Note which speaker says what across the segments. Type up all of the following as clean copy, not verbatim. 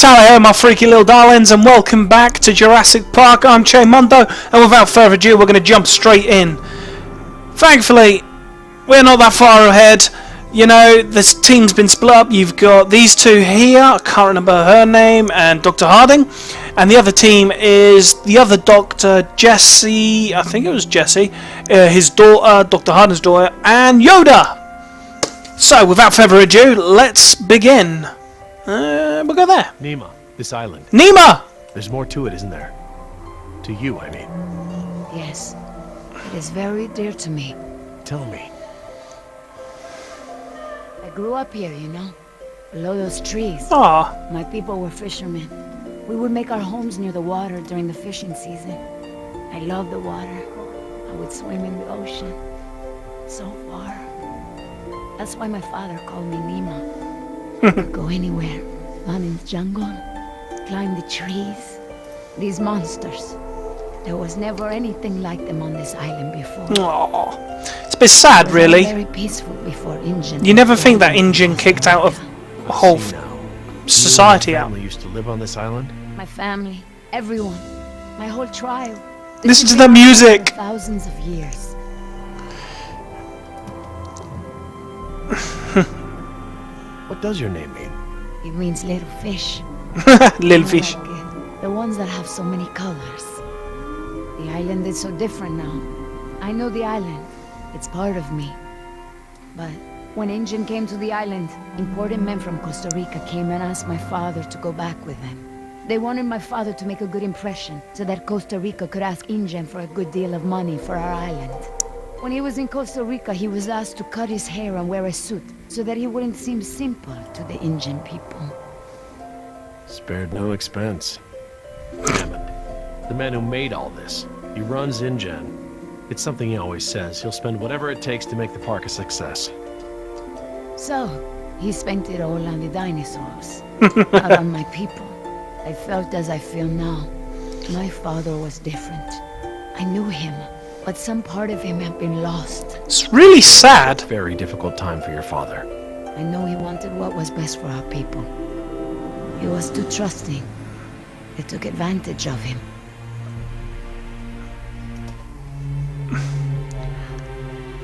Speaker 1: Hello my freaky little darlings, and welcome back to Jurassic Park. I'm Che Mondo, and without further ado we're going to jump straight in. Thankfully, we're not that far ahead. You know, this team's been split up. You've got these two here, I can't remember her name, and Dr. Harding. And the other team is the other Dr. Jesse, I think it was Jesse, his daughter, Dr. Harding's daughter, and Yoda. So, without further ado, let's begin. We'll go there.
Speaker 2: Nima, this island.
Speaker 1: Nima!
Speaker 2: There's more to it, isn't there? To you, I mean.
Speaker 3: Yes. It is very dear to me.
Speaker 2: Tell me.
Speaker 3: I grew up here, you know. Below those trees.
Speaker 1: Aww.
Speaker 3: My people were fishermen. We would make our homes near the water during the fishing season. I loved the water. I would swim in the ocean. So far. That's why my father called me Nima. Go anywhere, run in the jungle, climb the trees. These monsters. There was never anything like them on this island before.
Speaker 1: Aww. It's a bit sad, really.
Speaker 3: Very peaceful before Injun.
Speaker 1: You never think that Injun kicked out of a whole society out.
Speaker 2: You used to live on this island?
Speaker 3: My family, everyone, my whole tribe.
Speaker 1: Listen to the music.
Speaker 3: Thousands of years.
Speaker 2: What does your name mean?
Speaker 3: It means little fish.
Speaker 1: Little fish.
Speaker 3: The ones that have so many colors. The island is so different now. I know the island. It's part of me. But when Injun came to the island, important men from Costa Rica came and asked my father to go back with them. They wanted my father to make a good impression so that Costa Rica could ask Injun for a good deal of money for our island. When he was in Costa Rica, he was asked to cut his hair and wear a suit so that he wouldn't seem simple to the Injun people.
Speaker 2: Spared no expense. Damn it. The man who made all this. He runs InGen. It's something he always says. He'll spend whatever it takes to make the park a success.
Speaker 3: So, he spent it all on the dinosaurs, not on my people. I felt as I feel now. My father was different. I knew him, but some part of him had been lost.
Speaker 1: It's really sad.
Speaker 2: Very difficult time for your father.
Speaker 3: I know he wanted what was best for our people. He was too trusting. They took advantage of him.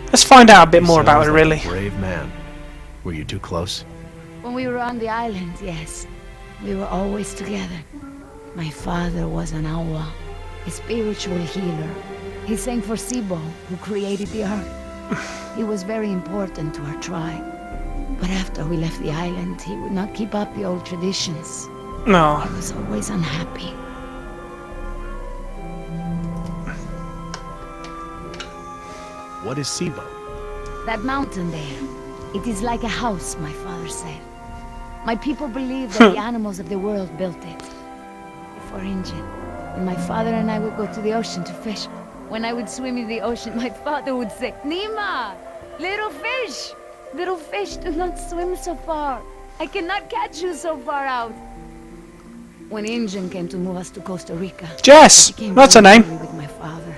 Speaker 1: Let's find out a bit more about it,
Speaker 2: Sounds
Speaker 1: really.
Speaker 2: like a brave man. Were you too close?
Speaker 3: When we were on the island, yes. We were always together. My father was an awa, a spiritual healer. He sang for Sibo, who created the earth. He was very important to our tribe. But after we left the island, he would not keep up the old traditions.
Speaker 1: No.
Speaker 3: He was always unhappy.
Speaker 2: What is Sibo?
Speaker 3: That mountain there, it is like a house, my father said. My people believe that the animals of the world built it. Before Injun, and my father and I would go to the ocean to fish. When I would swim in the ocean, my father would say, Nima, little fish, do not swim so far. I cannot catch you so far out. When Injun came to move us to Costa Rica,
Speaker 1: Jess! That's her name.
Speaker 3: with my father.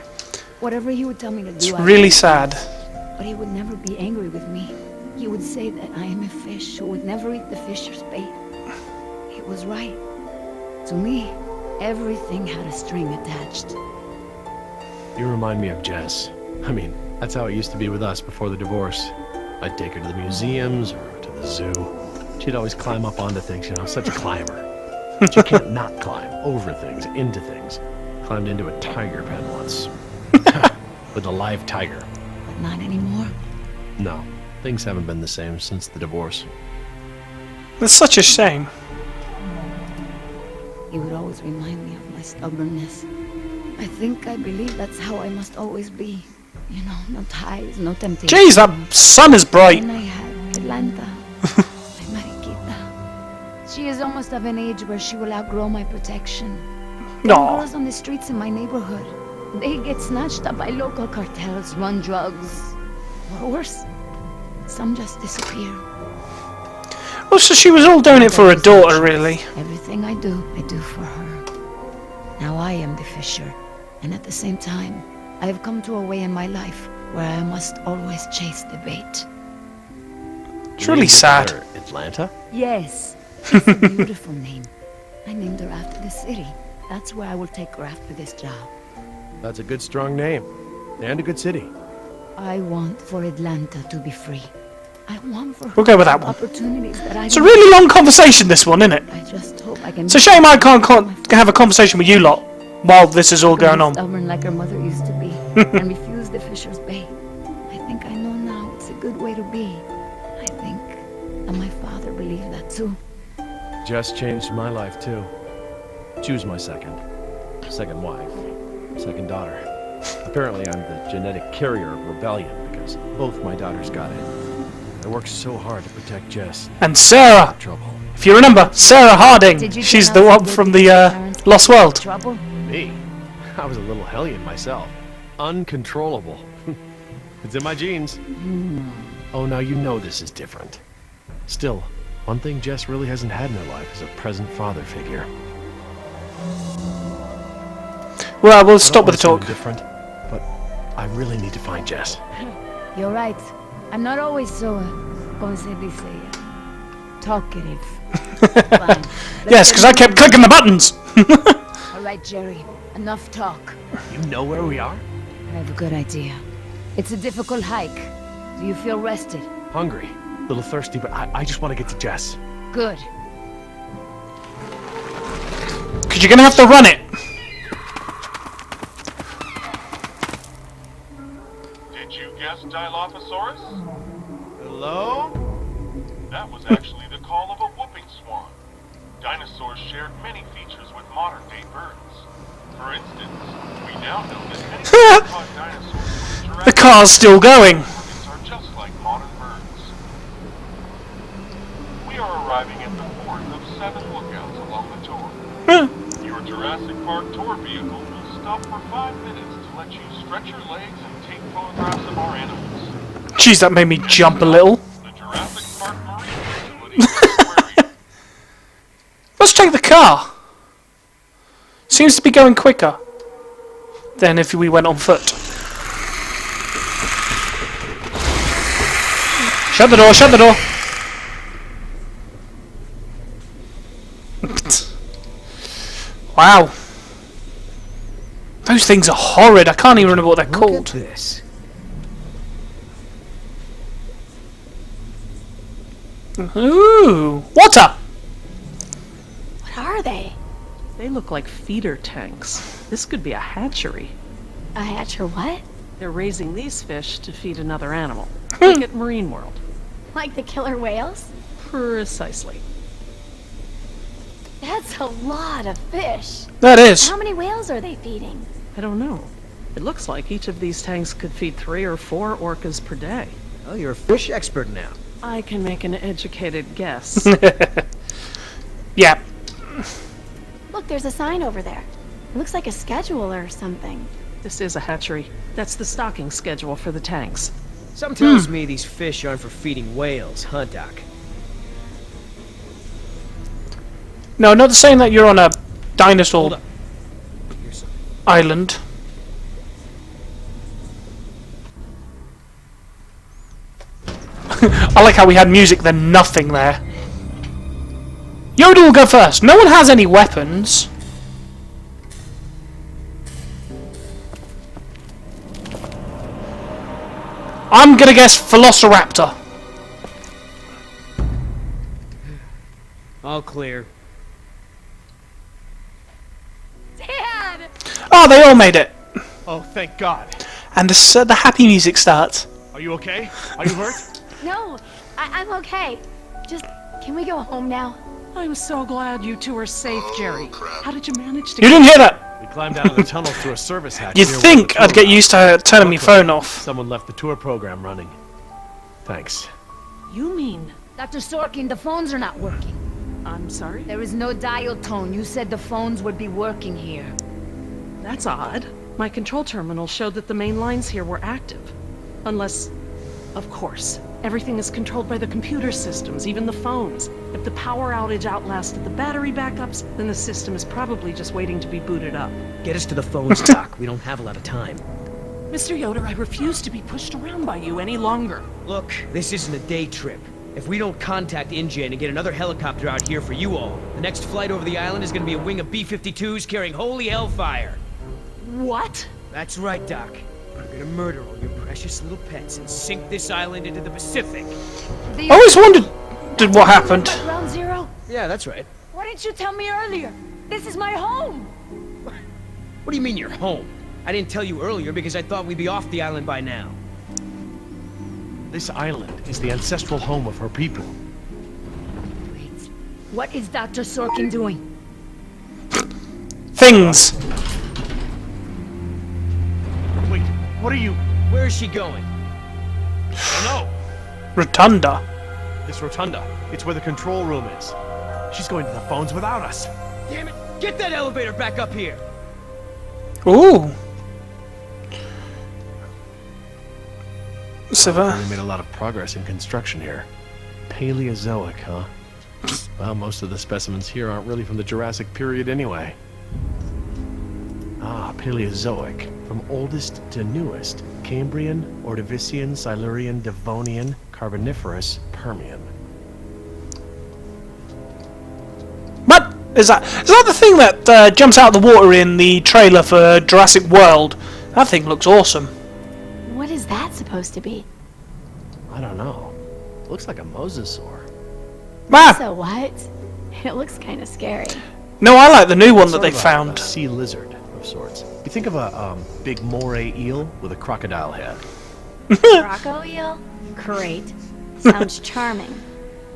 Speaker 3: Whatever he would tell me to do,
Speaker 1: It's really sad.
Speaker 3: But he would never be angry with me. He would say that I am a fish who would never eat the fisher's bait. He was right. To me, everything had a string attached.
Speaker 2: You remind me of Jess. I mean, that's how it used to be with us before the divorce. I'd take her to the museums or to the zoo. She'd always climb up onto things, you know, such a climber. She can't not climb over things, into things. Climbed into a tiger pen once. With a live tiger.
Speaker 3: But not anymore.
Speaker 2: No, things haven't been the same since the divorce.
Speaker 1: It's such a shame.
Speaker 3: He would always remind me of my stubbornness. I believe that's how I must always be. You know, no ties, no temptation.
Speaker 1: Jeez, that sun is bright.
Speaker 3: And I had Atlanta, my Mariquita. She is almost of an age where she will outgrow my protection.
Speaker 1: No.
Speaker 3: Girls on the streets in my neighborhood, they get snatched up by local cartels, run drugs. Or worse, some just disappear.
Speaker 1: Well, so she was all doing it for her daughter, really.
Speaker 3: Everything I do for her. Now I am the fisher, and at the same time, I have come to a way in my life where I must always chase the bait.
Speaker 1: It's really sad.
Speaker 2: Atlanta?
Speaker 3: Yes, it's a beautiful name. I named her after the city. That's where I will take her after this job.
Speaker 2: That's a good, strong name. And a good city.
Speaker 3: I want for Atlanta to be free. I want for her
Speaker 1: We'll go with that one.
Speaker 3: opportunities that I
Speaker 1: It's a
Speaker 3: don't
Speaker 1: really long conversation, this one, isn't it?
Speaker 3: I just hope I can.
Speaker 1: It's a shame I can't have a conversation with you lot while this is all going on.
Speaker 3: Stubborn like her mother used to be, and refuse the fisher's bait. I think I know now it's a good way to be. I think, and my father believed that too.
Speaker 2: Jess changed my life, too. She was my second wife, second daughter. Apparently, I'm the genetic carrier of rebellion because both my daughters got it. I worked so hard to protect Jess.
Speaker 1: And Sarah,
Speaker 2: Trouble.
Speaker 1: if you remember, Sarah Harding.
Speaker 3: Did you
Speaker 1: She's
Speaker 3: turn
Speaker 1: the
Speaker 3: out
Speaker 1: one
Speaker 3: to
Speaker 1: from
Speaker 3: be
Speaker 1: the
Speaker 3: parents?
Speaker 1: Lost World.
Speaker 3: Trouble?
Speaker 2: Me? I was a little hellion myself. Uncontrollable. It's in my genes. Oh, now you know this is different. Still, one thing Jess really hasn't had in her life is a present father figure.
Speaker 1: Well, we'll
Speaker 2: I
Speaker 1: stop
Speaker 2: don't
Speaker 1: with the
Speaker 2: wanna
Speaker 1: talk.
Speaker 2: seem different, but I really need to find Jess.
Speaker 3: You're right. I'm not always so, como se dice, talkative. Fine.
Speaker 1: Yes, because I kept clicking the buttons.
Speaker 3: All right, Jerry. Enough talk.
Speaker 2: You know where we are?
Speaker 3: I have a good idea. It's a difficult hike. Do you feel rested?
Speaker 2: Hungry. A little thirsty, but I just want to get to Jess.
Speaker 3: Good.
Speaker 1: Because you're going to have to run it.
Speaker 4: Did you guess Dilophosaurus?
Speaker 2: Hello?
Speaker 4: That was actually the call of a whooping swan. Dinosaurs shared many features with modern-day birds. For instance, we now know that many theropod dinosaurs from
Speaker 1: The
Speaker 4: Jurassic
Speaker 1: car's still going.
Speaker 4: organs are just like modern birds. We are arriving at the fourth of 7 lookouts along the tour. Your Jurassic Park tour vehicle will stop for 5 minutes to let you stretch your legs and take photographs of our animals.
Speaker 1: Jeez, that made me jump a little.
Speaker 4: The Jurassic Park Marine Facility Aquarium.
Speaker 1: Let's take the car. Seems to be going quicker than if we went on foot. Shut the door, shut the door. Wow. Those things are horrid. I can't even remember what they're called.
Speaker 5: This.
Speaker 1: Ooh, water.
Speaker 6: What are they? They look like feeder tanks. This could be a hatchery.
Speaker 3: A hatcher what?
Speaker 6: They're raising these fish to feed another animal. Like at Marine World.
Speaker 7: Like the killer whales?
Speaker 6: Precisely.
Speaker 7: That's a lot of fish.
Speaker 1: That is.
Speaker 7: How many whales are they feeding?
Speaker 6: I don't know. It looks like each of these tanks could feed 3 or 4 orcas per day.
Speaker 5: Oh, you're a fish expert now.
Speaker 6: I can make an educated guess.
Speaker 1: Yeah.
Speaker 7: Look, there's a sign over there. It looks like a schedule or something.
Speaker 6: This is a hatchery. That's the stocking schedule for the tanks.
Speaker 5: Something tells me these fish aren't for feeding whales, huh, Doc?
Speaker 1: No, not saying that you're on a
Speaker 5: Hold
Speaker 1: dinosaur
Speaker 5: up. Here's some.
Speaker 1: island. I like how we had music then nothing there. Yoda will go first. No one has any weapons. I'm gonna guess Velociraptor.
Speaker 5: All clear.
Speaker 7: Dad!
Speaker 1: Oh, they all made it.
Speaker 2: Oh, thank God.
Speaker 1: And the happy music starts.
Speaker 2: Are you okay? Are you hurt?
Speaker 7: No, I'm okay. Just, can we go home now?
Speaker 6: I'm so glad you two are safe, Jerry. How did you manage to
Speaker 1: You didn't hear that?
Speaker 2: We climbed out of the tunnel through a service hatch.
Speaker 1: You'd
Speaker 2: near where
Speaker 1: think
Speaker 2: the tour
Speaker 1: I'd get
Speaker 2: was.
Speaker 1: used to turning my phone off.
Speaker 2: Someone left the tour program running. Thanks.
Speaker 6: You mean...
Speaker 3: Dr. Sorkin, the phones are not working.
Speaker 6: I'm sorry?
Speaker 3: There is no dial tone. You said the phones would be working here.
Speaker 6: That's odd. My control terminal showed that the main lines here were active. Unless... Of course. Everything is controlled by the computer systems, even the phones. If the power outage outlasted the battery backups, then the system is probably just waiting to be booted up.
Speaker 5: Get us to the phones, Doc. We don't have a lot of time.
Speaker 6: Mr. Yoder, I refuse to be pushed around by you any longer.
Speaker 5: Look, this isn't a day trip. If we don't contact InGen and get another helicopter out here for you all, the next flight over the island is gonna be a wing of B-52s carrying holy hellfire.
Speaker 6: What?
Speaker 5: That's right, Doc. We're gonna murder all your precious little pets and sink this island into the Pacific.
Speaker 1: I always wondered what happened.
Speaker 3: Ground Zero?
Speaker 5: Yeah, that's right.
Speaker 3: Why didn't you tell me earlier? This is my home!
Speaker 5: What do you mean you're home? I didn't tell you earlier because I thought we'd be off the island by now.
Speaker 2: This island is the ancestral home of her people.
Speaker 3: Wait, what is Dr. Sorkin doing?
Speaker 1: Things.
Speaker 2: Wait, what are you...
Speaker 5: Where is she going?
Speaker 2: No!
Speaker 1: Rotunda.
Speaker 2: This rotunda. It's where the control room is. She's going to the phones without us.
Speaker 5: Damn it! Get that elevator back up here!
Speaker 1: Ooh. So
Speaker 2: Really made a lot of progress in construction here. Paleozoic, huh? Well, most of the specimens here aren't really from the Jurassic period anyway. Ah, Paleozoic. From oldest to newest. Cambrian, Ordovician, Silurian, Devonian, Carboniferous, Permian.
Speaker 1: What is that? Is that the thing that jumps out of the water in the trailer for Jurassic World? That thing looks awesome.
Speaker 7: What is that supposed to be?
Speaker 2: I don't know. Looks like a mosasaur.
Speaker 1: Ah,
Speaker 7: So what? It looks kind of scary.
Speaker 1: no, I like the new one that
Speaker 2: Sort
Speaker 1: they
Speaker 2: of a
Speaker 1: found.
Speaker 2: sea lizard of sorts. You think of a big moray eel with a crocodile head.
Speaker 7: Rocco eel? Great. Sounds charming.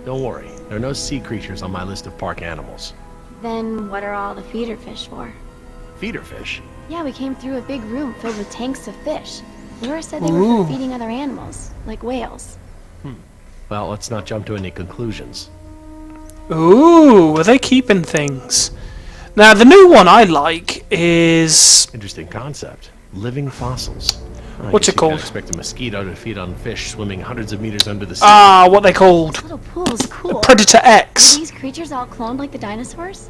Speaker 2: Don't worry, there are no sea creatures on my list of park animals.
Speaker 7: Then what are all the feeder fish for?
Speaker 2: Feeder fish?
Speaker 7: Yeah, we came through a big room filled with tanks of fish. Laura said they were
Speaker 1: Ooh.
Speaker 7: for feeding other animals, like whales.
Speaker 2: Well, let's not jump to any conclusions.
Speaker 1: Ooh, are they keeping things? Now, the new one I like is...
Speaker 2: Interesting concept. Living fossils. I
Speaker 1: What's
Speaker 2: guess
Speaker 1: it called?
Speaker 2: You can't expect a mosquito to feed on fish swimming hundreds of meters under the sea.
Speaker 1: Ah, what they called?
Speaker 7: Little pool's cool.
Speaker 1: Predator
Speaker 7: Are
Speaker 1: X.
Speaker 7: these creatures all cloned like the dinosaurs?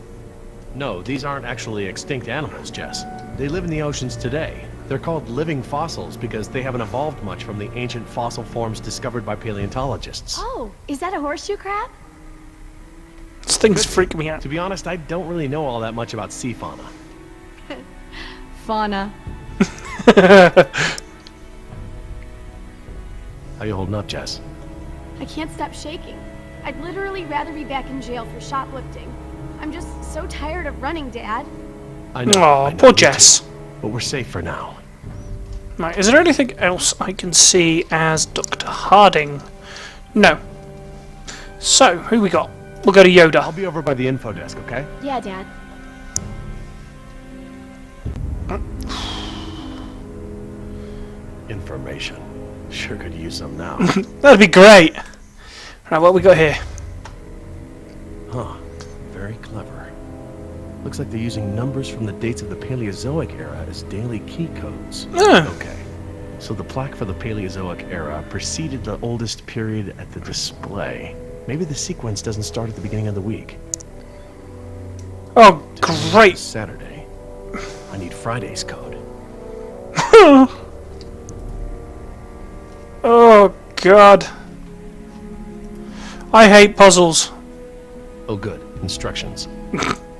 Speaker 2: No, these aren't actually extinct animals, Jess. They live in the oceans today. They're called living fossils because they haven't evolved much from the ancient fossil forms discovered by paleontologists.
Speaker 7: Oh, is that a horseshoe crab?
Speaker 1: This thing's freaking me out.
Speaker 2: To be honest, I don't really know all that much about sea fauna.
Speaker 3: Fauna.
Speaker 2: How you holding up, Jess?
Speaker 7: I can't stop shaking. I'd literally rather be back in jail for shoplifting. I'm just so tired of running, Dad.
Speaker 2: I know.
Speaker 1: Aw,
Speaker 2: I know,
Speaker 1: poor
Speaker 2: me too.
Speaker 1: Jess.
Speaker 2: But we're safe for now.
Speaker 1: Right, is there anything else I can see as Dr. Harding? No. So, who we got? We'll go to
Speaker 2: I'll
Speaker 1: Yoda.
Speaker 2: be over by the info desk, okay?
Speaker 7: Yeah, Dad.
Speaker 2: Information. Sure could use some now.
Speaker 1: That'd be great. Right, what we got here?
Speaker 2: Huh. Very clever. Looks like they're using numbers from the dates of the Paleozoic era as daily key codes.
Speaker 1: Ah.
Speaker 2: Okay. So the plaque for the Paleozoic era preceded the oldest period at the display. Maybe the sequence doesn't start at the beginning of the week.
Speaker 1: Oh,
Speaker 2: Today's
Speaker 1: great.
Speaker 2: Saturday. I need Friday's code.
Speaker 1: Oh, God. I hate puzzles.
Speaker 2: Oh, good. Instructions.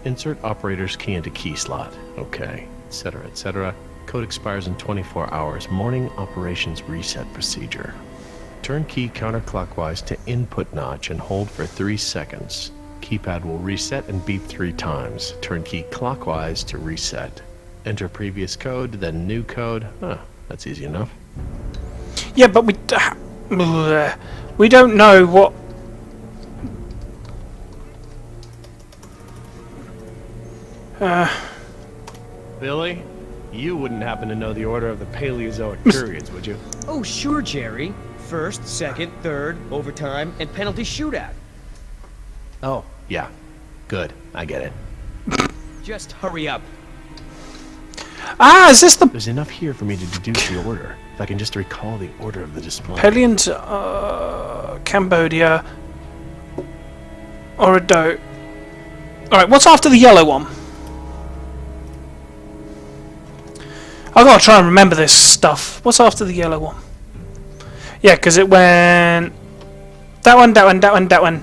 Speaker 2: Insert operator's key into key slot. Okay. Etc., etc. Code expires in 24 hours. Morning operations reset procedure. Turn key counterclockwise to input notch and hold for 3 seconds. Keypad will reset and beep 3 times. Turn key clockwise to reset. Enter previous code, then new code. Huh, that's easy enough.
Speaker 1: Yeah, but we don't know what...
Speaker 2: Billy, you wouldn't happen to know the order of the Paleozoic periods, would you?
Speaker 5: Oh, sure, Jerry. First, second, third, overtime, and penalty shootout.
Speaker 2: Oh, yeah. Good. I get it.
Speaker 5: Just hurry up.
Speaker 1: Ah, is this the
Speaker 2: There's enough here for me to deduce the order. If I can just recall the order of the display.
Speaker 1: Cambodia, Orodo? Alright, what's after the yellow one? I've got to try and remember this stuff. What's after the yellow one? Yeah, because it went That one, that one, that one, that one.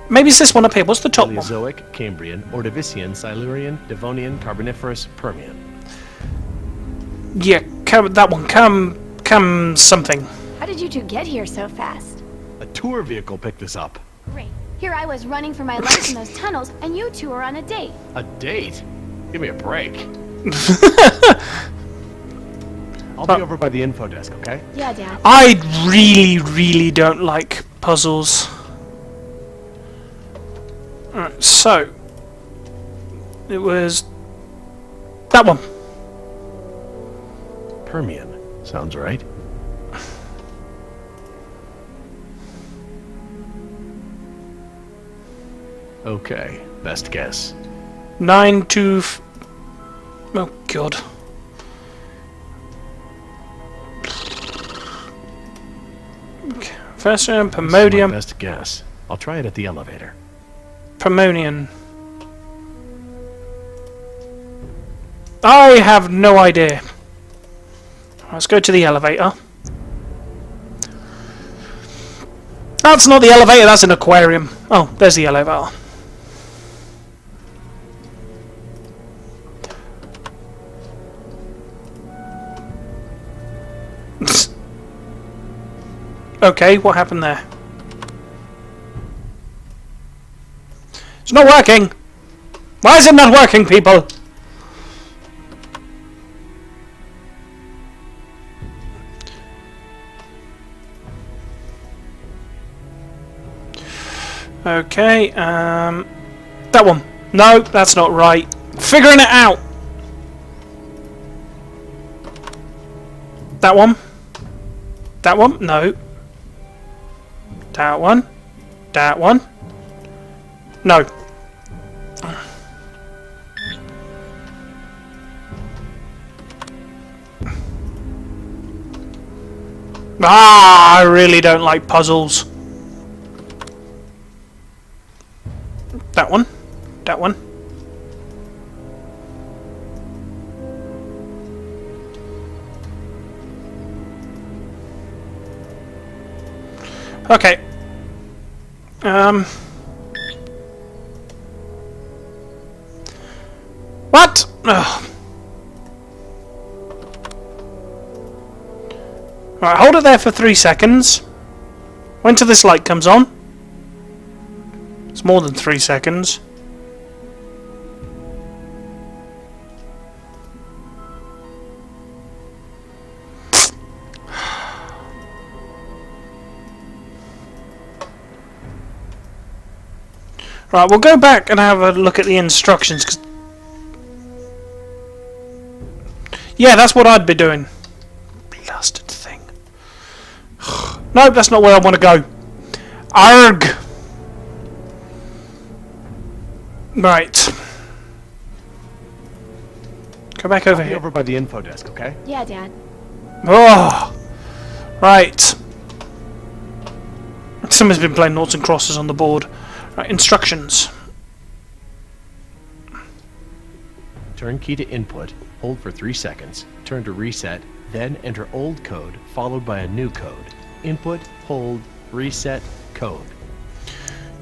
Speaker 1: Maybe it's this one up here. What's the top one?
Speaker 2: Paleozoic, Cambrian, Ordovician, Silurian, Devonian, Carboniferous, Permian.
Speaker 1: Yeah, that one. Come something.
Speaker 7: How did you two get here so fast?
Speaker 2: A tour vehicle picked us up.
Speaker 7: Great. Here I was running for my life in those tunnels, and you two are on a date.
Speaker 2: A date? Give me a break. I'll be over by the info desk, okay?
Speaker 7: Yeah, Dad.
Speaker 1: I really, really don't like puzzles. Alright, so it was that one.
Speaker 2: Permian. Sounds right. Okay, best guess.
Speaker 1: 9 to... Oh, God. Okay. First round,
Speaker 2: This is
Speaker 1: Pomodium.
Speaker 2: my best guess. I'll try it at the elevator.
Speaker 1: Pomonian. I have no idea. Let's go to the elevator. That's not the elevator, that's an aquarium. Oh, there's the elevator. Okay, what happened there? It's not working! Why is it not working, people? Okay, that one. No, that's not right. Figuring it out! That one. That one? No. That one. That one. No. Ah, I really don't like puzzles. That one. That one. Okay. What? Ugh. Right, hold it there for 3 seconds. When till this light comes on. It's more than 3 seconds. Right, we'll go back and have a look at the instructions. 'Cause yeah, that's what I'd be doing. Blasted thing. Nope, that's not where I want to go. Arg! Right. Go back over
Speaker 2: I'll be
Speaker 1: here.
Speaker 2: over by the info desk, okay?
Speaker 7: Yeah, Dad.
Speaker 1: Oh! Right. Someone's been playing noughts and crosses on the board. Right, instructions.
Speaker 2: Turn key to input, hold for 3 seconds, turn to reset, then enter old code followed by a new code. Input, hold, reset, code.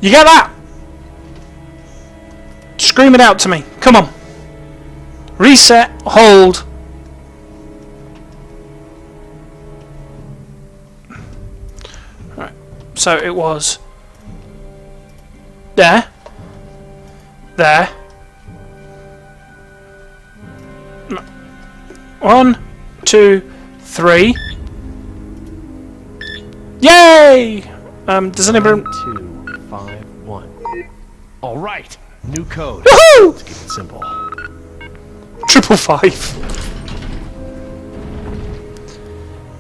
Speaker 1: You get that? Scream it out to me. Come on. Reset, hold. Right. So it was there. There. 1, 2, 3. Yay! Does anybody?
Speaker 2: 1251. All right, new code.
Speaker 1: Woohoo!
Speaker 2: Let's keep it simple.
Speaker 1: 555.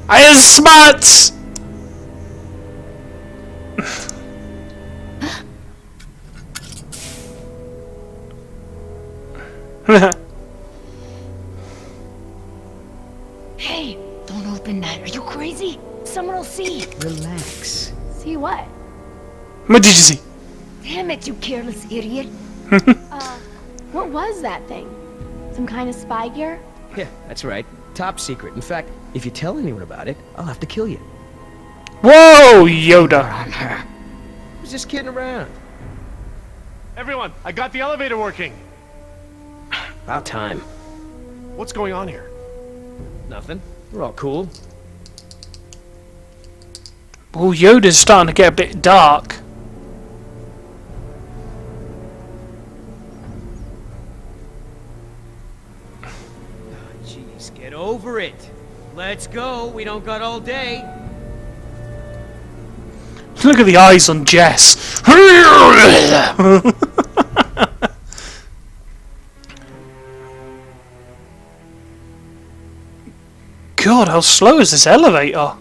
Speaker 1: I am smart.
Speaker 3: Hey, don't open that. Are you crazy? Someone will see.
Speaker 8: Relax.
Speaker 7: See what?
Speaker 1: What did you see?
Speaker 3: Damn it, you careless idiot.
Speaker 7: What was that thing? Some kind of spy gear?
Speaker 5: Yeah, that's right. Top secret. In fact, if you tell anyone about it, I'll have to kill you.
Speaker 1: Whoa, Yoda.
Speaker 5: I was just kidding around.
Speaker 2: Everyone, I got the elevator working.
Speaker 5: About time.
Speaker 2: What's going on here?
Speaker 5: Nothing. We're all cool.
Speaker 1: Oh, Yoda's starting to get a bit dark.
Speaker 5: Jeez, get over it. Let's go. We don't got all day.
Speaker 1: Look at the eyes on Jess. God, how slow is this elevator?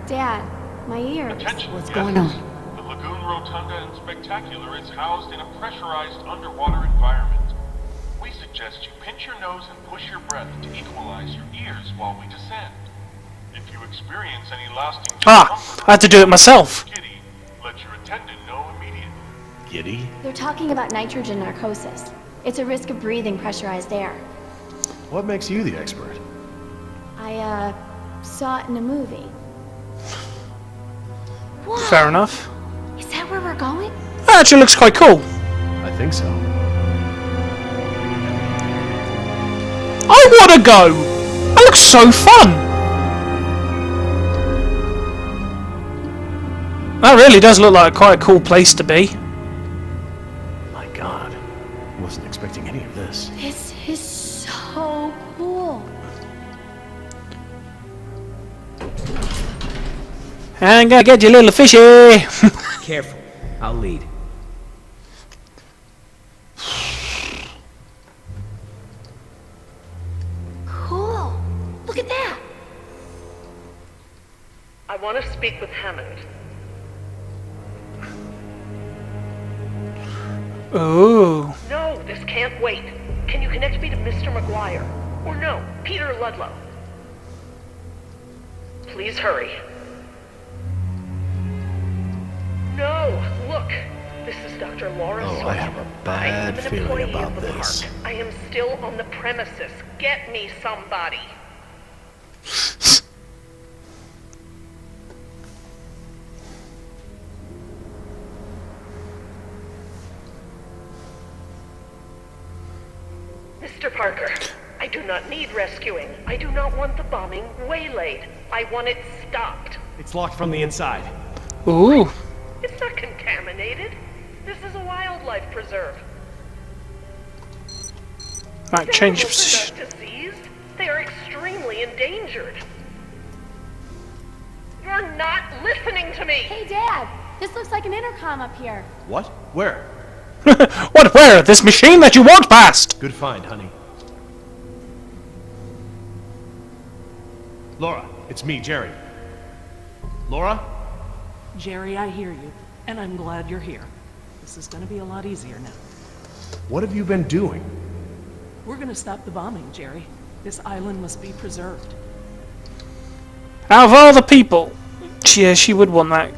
Speaker 7: Dad, my ears.
Speaker 4: Attention,
Speaker 3: What's
Speaker 4: guests.
Speaker 3: going on?
Speaker 4: The Lagoon Rotunda and Spectacular is housed in a pressurized underwater environment. We suggest you pinch your nose and push your breath to equalize your ears while we descend. If you experience any lasting
Speaker 1: I had to do it myself.
Speaker 4: Kitty, let your attendant know immediately.
Speaker 2: Giddy?
Speaker 7: They're talking about nitrogen narcosis. It's a risk of breathing pressurized air.
Speaker 2: What makes you the expert?
Speaker 7: I, saw it in a movie. Whoa!
Speaker 1: Fair enough.
Speaker 7: Is that where we're going?
Speaker 1: That actually looks quite cool.
Speaker 2: I think so.
Speaker 1: I want to go. That looks so fun. That really does look like quite a cool place to be.
Speaker 2: My God. Wasn't expecting any of this.
Speaker 7: This is so cool.
Speaker 1: I'm gonna get you, little fishy.
Speaker 5: Careful. I'll lead.
Speaker 7: Cool. Look at that.
Speaker 6: I want to speak with Hammond.
Speaker 1: Oh.
Speaker 6: No, this can't wait. Can you connect me to Mr. McGuire? Or no, Peter Ludlow? Please hurry. No, look. This is Dr. Laura
Speaker 2: Oh,
Speaker 6: Sawyer.
Speaker 2: I have a bad
Speaker 6: I am an
Speaker 2: feeling
Speaker 6: employee
Speaker 2: about
Speaker 6: of the
Speaker 2: this.
Speaker 6: park. I am still on the premises. Get me somebody. Mr. Parker, I do not need rescuing. I do not want the bombing waylaid. I want it stopped.
Speaker 2: It's locked from the inside.
Speaker 1: Ooh.
Speaker 6: It's not contaminated. This is a wildlife preserve.
Speaker 1: Right, change of
Speaker 6: Animals
Speaker 1: position.
Speaker 6: are not diseased. They are extremely endangered. You're not listening to me!
Speaker 7: Hey, Dad. This looks like an intercom up here.
Speaker 2: What? Where?
Speaker 1: What? Where? This machine that you walked past?
Speaker 2: Good find, honey. Laura, it's me, Jerry. Laura?
Speaker 6: Jerry, I hear you, and I'm glad you're here. This is gonna be a lot easier now.
Speaker 2: What have you been doing?
Speaker 6: We're gonna stop the bombing, Jerry. This island must be preserved.
Speaker 1: Out of all the people, yeah, she would want that.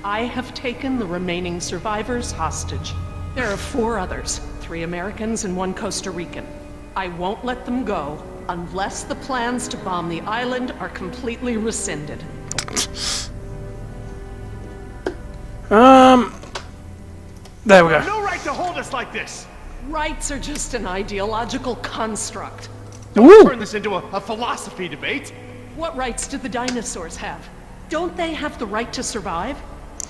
Speaker 6: I have taken the remaining survivors hostage. There are 4 others, 3 Americans and 1 Costa Rican. I won't let them go unless the plans to bomb the island are completely rescinded.
Speaker 1: There we go.
Speaker 2: No right to hold us like this!
Speaker 6: Rights are just an ideological construct.
Speaker 1: Ooh.
Speaker 2: Turn this into a philosophy debate.
Speaker 6: What rights do the dinosaurs have? Don't they have the right to survive?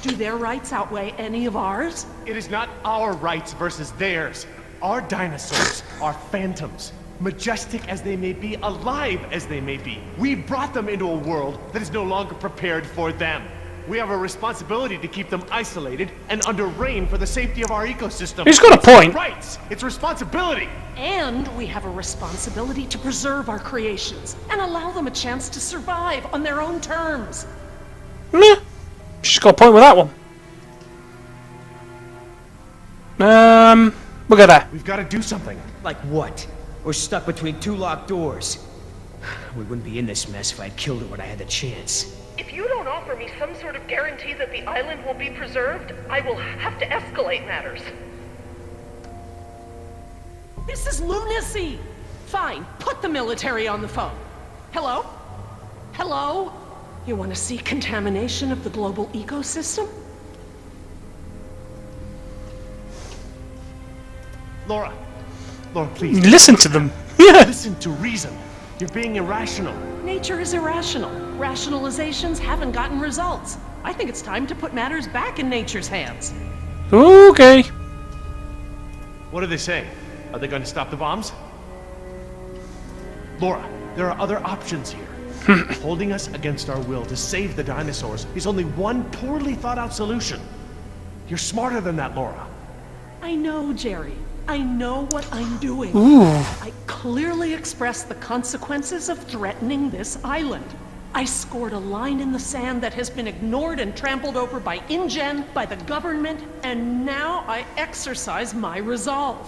Speaker 6: Do their rights outweigh any of ours?
Speaker 2: It is not our rights versus theirs. Our dinosaurs are phantoms. Majestic as they may be, alive as they may be. We brought them into a world that is no longer prepared for them. We have a responsibility to keep them isolated and under rein for the safety of our ecosystem.
Speaker 1: He's got a point.
Speaker 2: Rights! It's responsibility!
Speaker 6: And we have a responsibility to preserve our creations and allow them a chance to survive on their own terms.
Speaker 1: Meh. She's got a point with that one. Look at that.
Speaker 2: We've got to do something.
Speaker 5: Like what? We're stuck between 2 locked doors. We wouldn't be in this mess if I'd killed her when I had the chance.
Speaker 6: If you don't offer me some sort of guarantee that the island will be preserved, I will have to escalate matters. This is lunacy! Fine, put the military on the phone. Hello? Hello? You want to see contamination of the global ecosystem?
Speaker 2: Laura, please.
Speaker 1: Listen to them. Yeah.
Speaker 2: Listen to reason. You're being irrational.
Speaker 6: Nature is irrational. Rationalizations haven't gotten results. I think it's time to put matters back in nature's hands.
Speaker 1: Okay.
Speaker 2: What are they saying? Are they going to stop the bombs? Laura, there are other options here. Holding us against our will to save the dinosaurs is only one poorly thought out solution. You're smarter than that, Laura.
Speaker 6: I know, Jerry. I know what I'm doing.
Speaker 1: Ooh.
Speaker 6: I clearly expressed the consequences of threatening this island. I scored a line in the sand that has been ignored and trampled over by InGen, by the government, and now I exercise my resolve.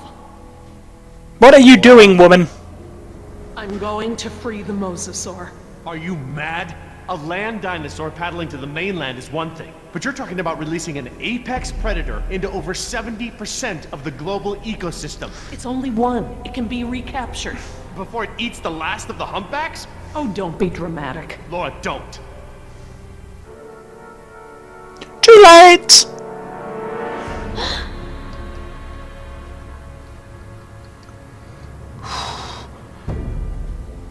Speaker 1: What are you doing, woman?
Speaker 6: I'm going to free the mosasaur.
Speaker 2: Are you mad? A land dinosaur paddling to the mainland is one thing, but you're talking about releasing an apex predator into over 70% of the global ecosystem
Speaker 6: It's only one. It can be recaptured.
Speaker 2: before it eats the last of the humpbacks?
Speaker 6: Oh, don't be dramatic.
Speaker 2: Laura, don't.
Speaker 1: Too late.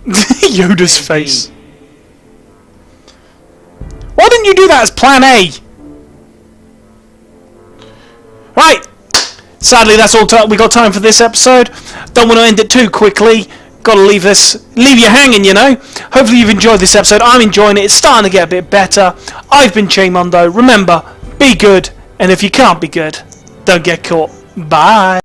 Speaker 1: Yoda's face. Why didn't you do that as plan A? Right. Sadly, that's all we got time for this episode. Don't want to end it too quickly. Got to leave you hanging, you know. Hopefully you've enjoyed this episode. I'm enjoying it. It's starting to get a bit better. I've been Mondo. Remember, be good, and if you can't be good, don't get caught. Bye.